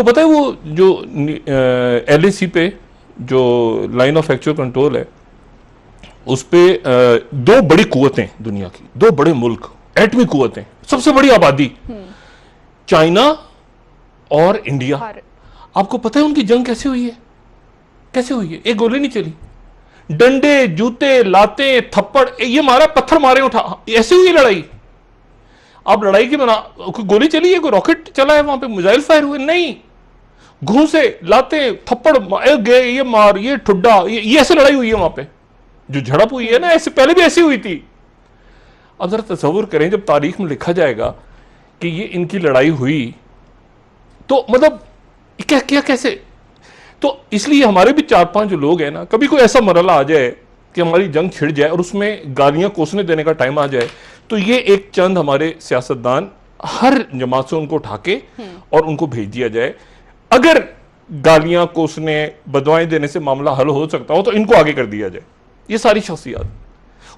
आपको पता है वो जो LAC पे जो लाइन ऑफ एक्चुअल कंट्रोल है उस पे दो बड़ी कुव्वतें दुनिया की, दो बड़े मुल्क, एटमी कुव्वतें, सबसे बड़ी आबादी, चाइना और इंडिया। आपको पता है उनकी जंग कैसे हुई है? कैसे हुई है? एक गोली नहीं चली, डंडे, जूते, लाते, थप्पड़, ये मारा, पत्थर मारे, उठा, ऐसे हुई लड़ाई। अब लड़ाई की बना कोई गोली चली है, कोई रॉकेट चला है वहां पे, मिसाइल फायर हुए? नहीं, घूसे, लाते, थप्पड़, गए, ये मार, ये ठुड्डा, ये ऐसे लड़ाई हुई है वहां पे। जो झड़प हुई है ना, ऐसे पहले भी ऐसी हुई थी। अब जरा तस्वुर करें जब तारीख में लिखा जाएगा कि ये इनकी लड़ाई हुई, तो मतलब क्या क्या कैसे? तो इसलिए हमारे भी 4-5 जो लोग हैं ना, कभी कोई ऐसा मरला आ जाए कि हमारी जंग छिड़ जाए और उसमें गालियां कोसने देने का टाइम आ जाए, तो ये एक चंद हमारे सियासतदान हर जमात से उनको उठा के और उनको भेज दिया जाए। अगर गालियां कोसने, बदवाएं देने से मामला हल हो सकता हो तो इनको आगे कर दिया जाए। ये सारी शख्सियात,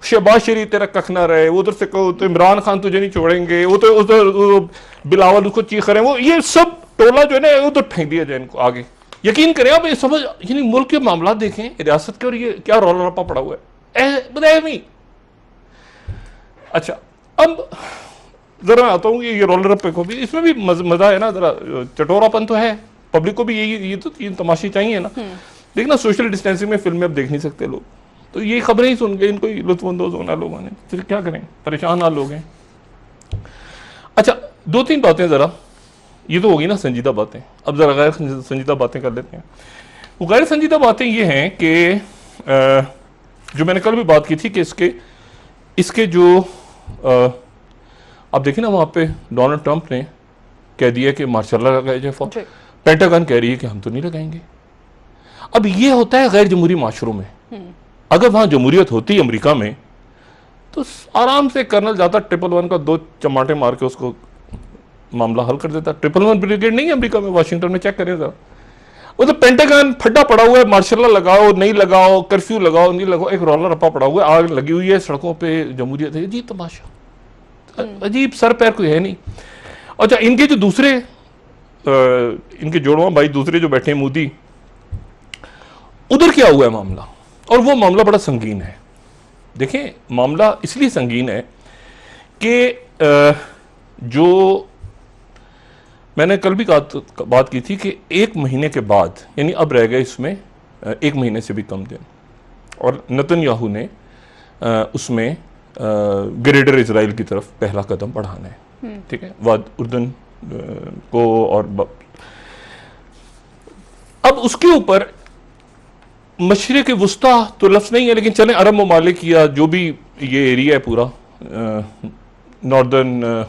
शहबाज शरीफ तेरा कख ना रहे, वो उधर से कहो तो इमरान खान तुझे नहीं छोड़ेंगे, वो तो उधर बिलावल उसको चीख रहे हैं, वो ये सब टोला जो है ना वो तो फेंक दिया जाए इनको आगे। यकीन करें आप, ये समझ, यानी मुल्क के मामला देखें, रियासत के, और ये क्या रौला रप्पा पड़ा हुआ है, बताया नहीं। अच्छा, अब जरा आता हूँ ये रोल रप्पे को भी, इसमें भी मजा है ना, जरा चटोरापन तो है, पब्लिक को भी ये तो तीन तमाशे चाहिए ना। लेकिन ना सोशल डिस्टेंसिंग में फिल्में अब देख नहीं सकते लोग, तो ये खबरें ही सुन के इनको लुत्फानंदोज होना लोगों ने, फिर क्या करें, परेशान हाल लोग हैं। अच्छा, 2-3 बातें जरा, ये तो होगी ना संजीदा बातें, अब जरा गैर संजीदा बातें कर लेते हैं। वो गैर संजीदा बातें ये हैं कि जो मैंने कल भी बात की थी कि इसके जो आप देखिए ना वहाँ पे डोनाल्ड ट्रंप ने कह दिया कि मार्शल लॉ लगाया जाए फौज, पेंटागन कह रही है कि हम तो नहीं लगाएंगे। अब ये होता है गैर जमहूरी माशरों में। अगर वहाँ जमहूरियत होती अमेरिका में तो आराम से कर्नल जाता 111 का 2 चमाटे मार के उसको मामला हल कर देता। 111 ब्रिगेड नहीं है अमेरिका में, वाशिंगटन में चेक करें जरा, वो तो पेंटागन फड्डा पड़ा हुआ है, मार्शल लॉ लगाओ नहीं लगाओ, कर्फ्यू लगाओ नहीं लगाओ, एक रौला रप्पा पड़ा हुआ है, आग लगी हुई है सड़कों पे, जमहूरियत है। अजीब तमाशा, अजीब सर पैर कोई है नहीं। अच्छा, इनके जो दूसरे इनके जोड़वा भाई दूसरे जो बैठे हैं मोदी, उधर क्या हुआ है मामला, और वो मामला बड़ा संगीन है। देखें, मामला इसलिए संगीन है कि जो मैंने कल भी बात की थी कि 1 महीने के बाद, यानी अब रह गए इसमें 1 महीने से भी कम दिन, और नेतन्याहू ने उसमें ग्रेटर इजराइल की तरफ पहला कदम बढ़ाना है। ठीक है, वाद उर्दन को, और अब उसके ऊपर मशरिक वुस्ता तो लफ्ज़ नहीं है, लेकिन चलें अरब ममालिक या जो भी ये एरिया है पूरा नॉर्दर्न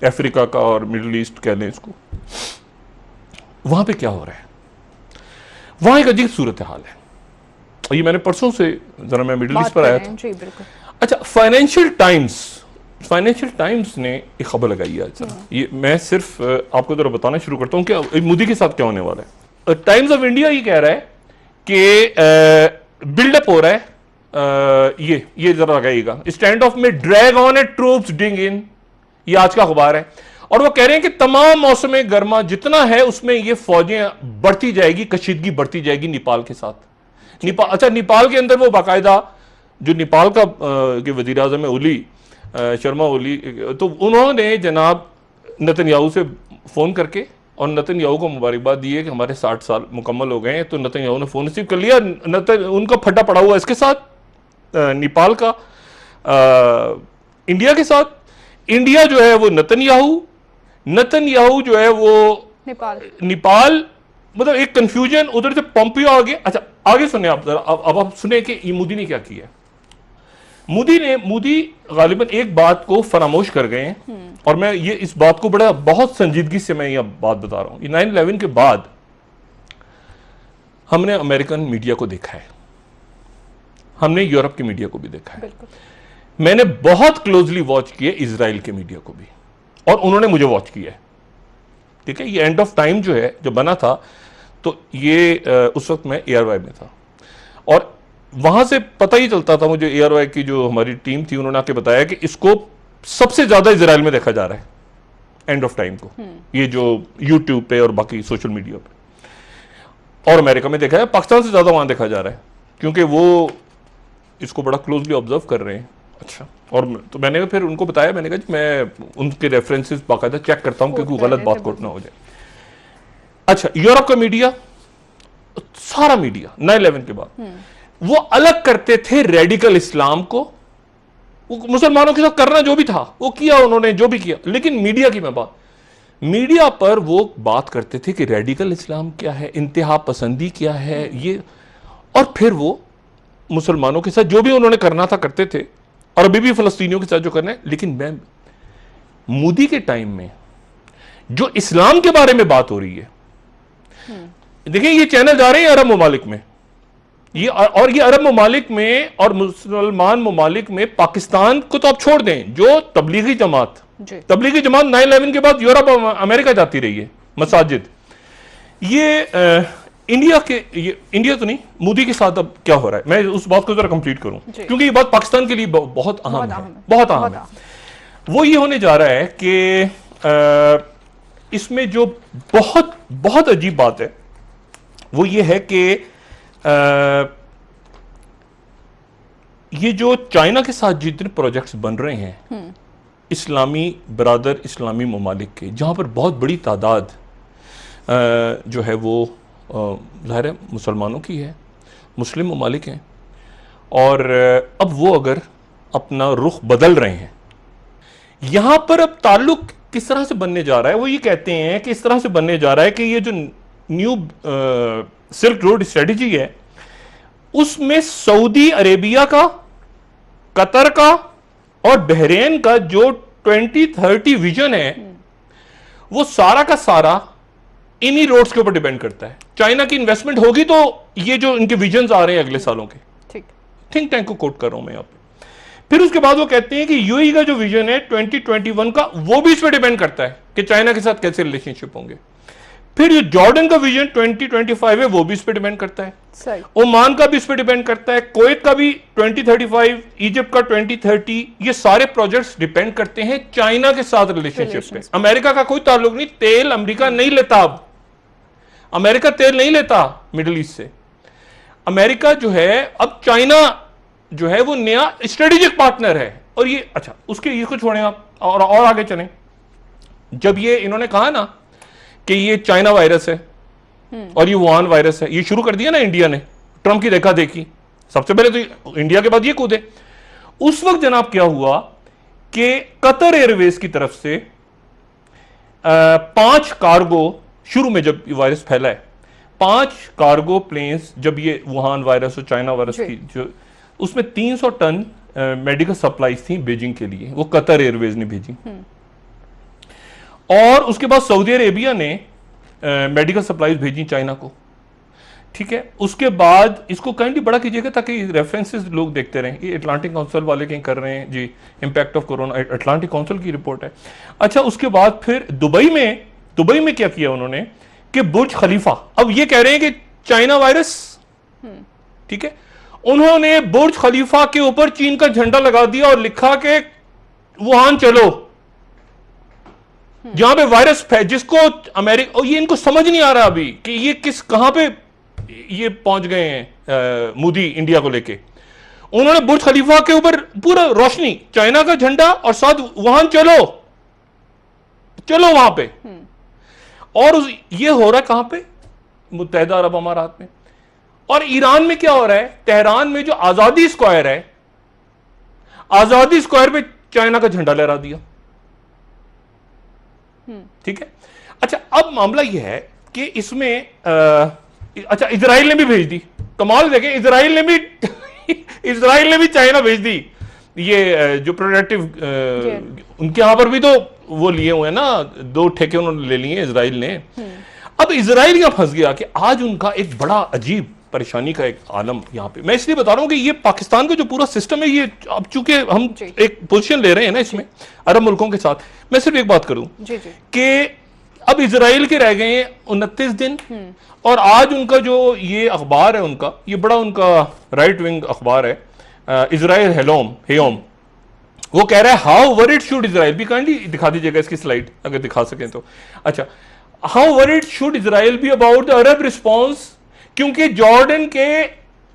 अफ्रीका का और मिडिल ईस्ट कह लें इसको, वहां पे क्या हो रहा है, वहां एक अजीब सूरत हाल है। और ये मैंने परसों से जरा मैं मिडिल ईस्ट पर आया था। अच्छा, फाइनेंशियल टाइम्स ने एक खबर लगाई है। अच्छा, ये मैं सिर्फ आपको जरा बताना शुरू करता हूँ कि मोदी के साथ क्या होने वाला है। टाइम्स ऑफ इंडिया ये कह रहा है कि बिल्डअप हो रहा है, ये जरा लगाइएगा, स्टैंड ऑफ में ड्रैग ऑन ए ट्रूप्स डिंग इन, ये आज का अखबार है, और वो कह रहे हैं कि तमाम मौसम गर्मा जितना है उसमें ये फौजें बढ़ती जाएगी, कशीदगी बढ़ती जाएगी नेपाल के साथ। अच्छा, नेपाल के अंदर वो बाकायदा जो नेपाल का के वजीर आज़म है ओली, शर्मा ओली, तो उन्होंने जनाब नेतन्याहू से फ़ोन करके और नेतन्याहू को मुबारकबाद दी है कि हमारे 60 साल मुकम्मल हो गए हैं। तो नेतन्याहू ने फ़ोन रिसीव कर लिया, उनका फड्डा पड़ा हुआ इसके साथ, नेपाल का, इंडिया के साथ। इंडिया जो है वो नेतन्याहू जो है वो नेपाल, मतलब एक कंफ्यूजन, उधर से पोम्पियो आ गया। अच्छा, आगे सुने आप जरा, अब आप सुने कि ये मोदी ने क्या किया। मोदी गालिबन एक बात को फरामोश कर गए हैं, और मैं ये इस बात को बहुत संजीदगी से मैं ये बात बता रहा हूं। 9/11 के बाद हमने अमेरिकन मीडिया को देखा है, हमने यूरोप के मीडिया को भी देखा है, मैंने बहुत क्लोजली वॉच किया इजराइल के मीडिया को भी, और उन्होंने मुझे वॉच किया है। ठीक है, ये एंड ऑफ टाइम जो है, जो बना था, तो ये उस वक्त मैं एयरवाई में था, और वहां से पता ही चलता था मुझे, एयरवाई की जो हमारी टीम थी उन्होंने आके बताया कि इसको सबसे ज्यादा इजराइल में देखा जा रहा है, एंड ऑफ टाइम को, ये जो यूट्यूब पे और बाकी सोशल मीडिया पे। और अमेरिका में देखा है, पाकिस्तान से ज़्यादा वहाँ देखा जा रहा है, क्योंकि वो इसको बड़ा क्लोजली ऑब्जर्व कर रहे हैं। अच्छा, और तो मैंने फिर उनको बताया, मैंने कहा जी मैं उनके रेफरेंसेस बाकायदा चेक करता हूँ, क्योंकि गलत बात कोट ना हो जाए। अच्छा, यूरोप का मीडिया, सारा मीडिया 9/11 के बाद वो अलग करते थे रेडिकल इस्लाम को, वो मुसलमानों के साथ करना जो भी था वो किया उन्होंने, जो भी किया। लेकिन मीडिया की मैं बात, मीडिया पर वो बात करते थे कि रेडिकल इस्लाम क्या है, इंतहा पसंदी क्या है ये, और फिर वो मुसलमानों के साथ जो भी उन्होंने करना था करते थे, और अभी भी फलस्तीनियों के साथ जो करना है। लेकिन मैं मोदी के टाइम में जो इस्लाम के बारे में बात हो रही है, देखिए ये चैनल जा रहे हैं अरब ममालिक में, ये अरब ममालिक में और मुसलमान ममालिक में, पाकिस्तान को तो आप छोड़ दें, जो तबलीगी जमात 9/11 के बाद यूरोप अमेरिका जाती रही है मसाजिद, ये इंडिया तो नहीं, मोदी के साथ अब क्या हो रहा है, मैं उस बात को जरा कंप्लीट करूं, क्योंकि ये बात पाकिस्तान के लिए बहुत अहम है, बहुत अहम है। वो ये होने जा रहा है कि इसमें जो बहुत बहुत अजीब बात है वो ये है कि ये जो चाइना के साथ जितने प्रोजेक्ट्स बन रहे हैं इस्लामी बरादर, इस्लामी ममालिक के, जहाँ पर बहुत बड़ी तादाद जो है वो ज़ाहिर है मुसलमानों की है, मुस्लिम ममालिक हैं, और अब वो अगर अपना रुख बदल रहे हैं, यहाँ पर अब ताल्लुक किस तरह से बनने जा रहा है, वो ये कहते हैं कि इस तरह से बनने जा रहा है कि ये जो न्यू सिल्क रोड स्ट्रेटजी है, उसमें सऊदी अरेबिया का, कतर का और बहरेन का जो 2030 विजन है, वो सारा का सारा इन्हीं रोड्स के ऊपर डिपेंड करता है। चाइना की इन्वेस्टमेंट होगी तो ये जो इनके विजन्स आ रहे हैं अगले सालों के, थिंक टैंक को कोट कर रहा हूं मैं यहां पे। फिर उसके बाद वो कहते हैं कि यूएई का जो विजन है 2021 का, वो भी इस पर डिपेंड करता है कि चाइना के साथ कैसे रिलेशनशिप होंगे। फिर ये जॉर्डन का विजन 2025 है, वो भी इस पर डिपेंड करता है, ओमान का भी इस पर डिपेंड करता है, कुवैत का भी 2035, इजिप्ट का 2030, ये सारे प्रोजेक्ट्स डिपेंड करते हैं चाइना के साथ रिलेशनशिप पे। अमेरिका का कोई ताल्लुक नहीं, तेल अमेरिका नहीं लेता, अब अमेरिका तेल नहीं लेता मिडिल ईस्ट से। अमेरिका जो है अब चाइना जो है वो नया स्ट्रेटेजिक पार्टनर है। और ये अच्छा, उसके ये को छोड़ें आप, और आगे चलें। जब ये इन्होंने कहा ना कि ये चाइना वायरस है और ये वुहान वायरस है, ये शुरू कर दिया ना इंडिया ने, ट्रंप की देखा देखी, सबसे पहले तो इंडिया के बाद ये कूदे। उस वक्त जनाब क्या हुआ कि कतर एयरवेज की तरफ से 5 कार्गो, शुरू में जब ये वायरस फैला है, 5 कार्गो प्लेन्स, जब ये वुहान वायरस और चाइना वायरस की जो, उसमें 300 टन मेडिकल सप्लाईज थी बीजिंग के लिए, वो कतर एयरवेज ने भेजी। और उसके बाद सऊदी अरेबिया ने मेडिकल सप्लाईज भेजी चाइना को, ठीक है। उसके बाद इसको काइंडली बड़ा कीजिएगा ताकि रेफरेंसेस लोग देखते रहें। ये अटलांटिक काउंसिल वाले कहीं कर रहे हैं जी, impact of Corona, Atlantic Council की रिपोर्ट है। अच्छा, उसके बाद फिर दुबई में क्या किया उन्होंने कि बुर्ज खलीफा, अब ये कह रहे हैं कि चाइना वायरस, ठीक है, उन्होंने बुर्ज खलीफा के ऊपर चीन का झंडा लगा दिया और लिखा कि वुहान चलो, जहां पे वायरस जिसको अमेरिका, और ये इनको समझ नहीं आ रहा अभी कि ये कहां पे ये पहुंच गए हैं मोदी इंडिया को लेके। उन्होंने बुर्ज खलीफा के ऊपर पूरा रोशनी, चाइना का झंडा और साथ वुहान चलो वहां पे। और ये हो रहा है कहां पे? मुत्तहिदा अरब अमारात में। और ईरान में क्या हो रहा है? तेहरान में जो आजादी स्क्वायर है, आजादी स्क्वायर पे चाइना का झंडा लहरा दिया, ठीक है। अच्छा, अब मामला यह है कि इसमें अच्छा, इजराइल ने भी भेज दी, कमाल देखें, इजराइल ने भी चाइना भेज दी ये जो प्रोडक्टिव, उनके यहां पर भी तो वो लिए हुए हैं ना, 2 ठेके उन्होंने ले लिए इजराइल ने। अब इजराइल यहां फंस गया कि आज उनका एक बड़ा अजीब परेशानी का एक आलम यहां पे। मैं इसलिए बता रहा हूं कि ये पाकिस्तान का जो पूरा सिस्टम है, ये अब चूंकि हम एक पोजीशन ले रहे हैं ना इसमें अरब मुल्कों के साथ, मैं सिर्फ एक बात करूं कि अब इजराइल के रह गए 29 दिन, और आज उनका जो ये अखबार है उनका, ये बड़ा उनका राइट विंग अखबार है, इजराइल हेयोम, वो कह रहा है how worried should Israel be, kindly दिखा दीजिएगा इसकी स्लाइड अगर दिखा सकें तो। अच्छा, how worried should Israel be about the Arab response, क्योंकि जॉर्डन के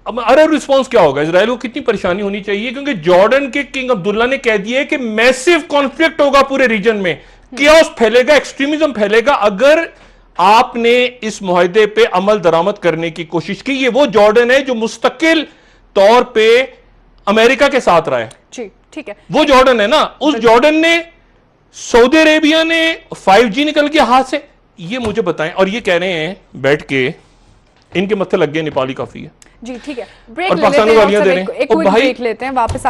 अरब रिस्पॉन्स क्या होगा, इजराइल को कितनी परेशानी होनी चाहिए, क्योंकि जॉर्डन के किंग अब्दुल्ला ने कह दिया कि मैसिव कॉन्फ्लिक्ट होगा पूरे रीजन में, कियास फैलेगा, एक्सट्रीमिज्म फैलेगा अगर आपने इस मुआहदे पे अमल दरामद करने की कोशिश की। ये वो जॉर्डन है जो मुस्तकिल तौर पे अमेरिका के साथ रहा है जी, ठीक है, वो जॉर्डन है ना। उस जॉर्डन ने, सऊदी अरेबिया ने 5G निकल गया हाथ से, ये मुझे बताएं। और ये कह रहे हैं बैठ के इनके मत्थे लग गए नेपाली काफी है जी, ठीक है, ब्रेक और ले लेते पाकिस्तानी हैं, गालियां दे रहे हैं। एक क्विक भाई ब्रेक लेते हैं, वापस